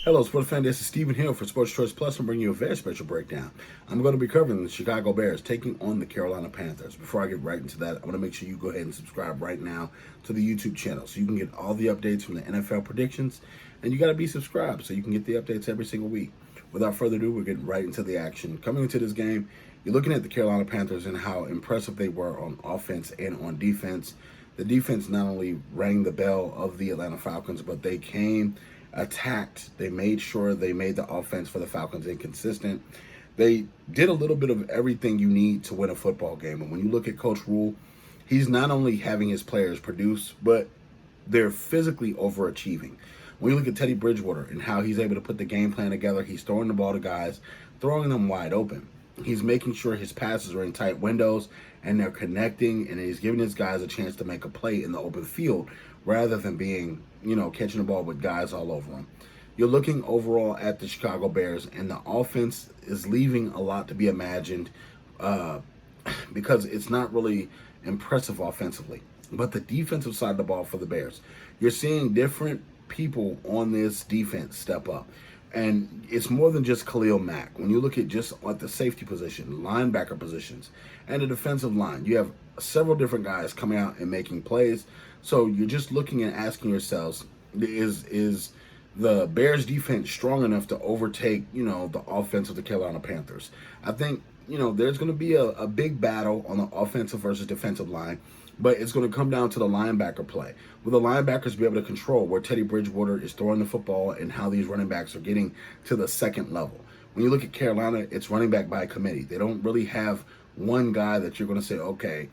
Hello, sports fan. This is Stephen Hill for Sports Choice Plus. I'm bringing you a very special breakdown. I'm going to be covering the Chicago Bears taking on the Carolina Panthers. Before I get right into that, I want to make sure you go ahead and subscribe right now to the YouTube channel so you can get all the updates from the NFL predictions. And you got to be subscribed so you can get the updates every single week. Without further ado, we're getting right into the action. Coming into this game, you're looking at the Carolina Panthers and how impressive they were on offense and on defense. The defense not only rang the bell of the Atlanta Falcons, but they came, attacked. They made sure they made the offense for the Falcons inconsistent. They did a little bit of everything you need to win a football game. And when you look at Coach Rule, he's not only having his players produce, but they're physically overachieving. When you look at Teddy Bridgewater and how he's able to put the game plan together, he's throwing the ball to guys, throwing them wide open. He's making sure his passes are in tight windows and they're connecting, and he's giving his guys a chance to make a play in the open field rather than being, catching the ball with guys all over them. You're looking overall at the Chicago Bears, and the offense is leaving a lot to be imagined because it's not really impressive offensively. But the defensive side of the ball for the Bears, you're seeing different people on this defense step up. And it's more than just Khalil Mack. When you look at just at the safety position, linebacker positions, and the defensive line, you have several different guys coming out and making plays. So you're just looking and asking yourselves, is the Bears defense strong enough to overtake, the offense of the Carolina Panthers? I think, there's going to be a big battle on the offensive versus defensive line. But it's going to come down to the linebacker play. Will the linebackers be able to control where Teddy Bridgewater is throwing the football and how these running backs are getting to the second level? When you look at Carolina, it's running back by committee. They don't really have one guy that you're going to say, okay,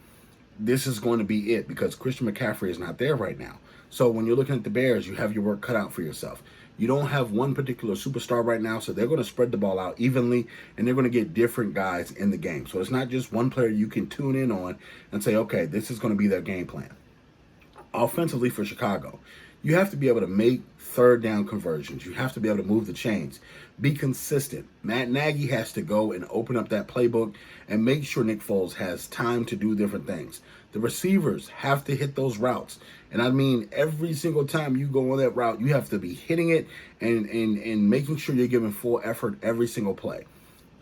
this is going to be it, because Christian McCaffrey is not there right now. So when you're looking at the Bears, you have your work cut out for yourself. You don't have one particular superstar right now, so they're going to spread the ball out evenly, and they're going to get different guys in the game. So it's not just one player you can tune in on and say, okay, this is going to be their game plan. Offensively for Chicago, you have to be able to make third down conversions. You have to be able to move the chains. Be consistent. Matt Nagy has to go and open up that playbook and make sure Nick Foles has time to do different things. The receivers have to hit those routes. And I mean, every single time you go on that route, you have to be hitting it and making sure you're giving full effort every single play.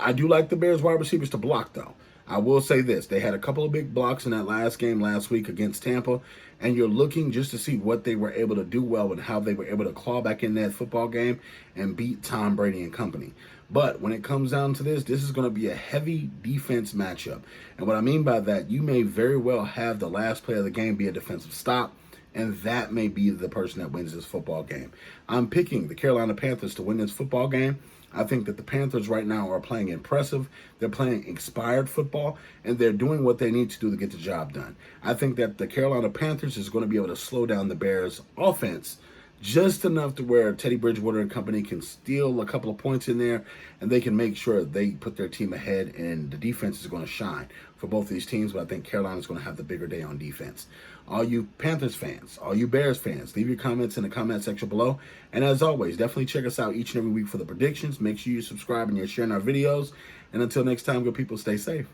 I do like the Bears wide receivers to block, though. I will say this. They had a couple of big blocks in that last game last week against Tampa, and you're looking just to see what they were able to do well and how they were able to claw back in that football game and beat Tom Brady and company. But when it comes down to this is going to be a heavy defense matchup. And what I mean by that, you may very well have the last play of the game be a defensive stop, and that may be the person that wins this football game. I'm picking the Carolina Panthers to win this football game. I think that the Panthers right now are playing impressive. They're playing inspired football, and they're doing what they need to do to get the job done. I think that the Carolina Panthers is going to be able to slow down the Bears' offense just enough to where Teddy Bridgewater and company can steal a couple of points in there, and they can make sure they put their team ahead, and the defense is going to shine for both these teams, but I think Carolina is going to have the bigger day on defense. All you Panthers fans, all you Bears fans, leave your comments in the comment section below. And as always, definitely check us out each and every week for the predictions. Make sure you subscribe and you're sharing our videos. And until next time, good people, stay safe.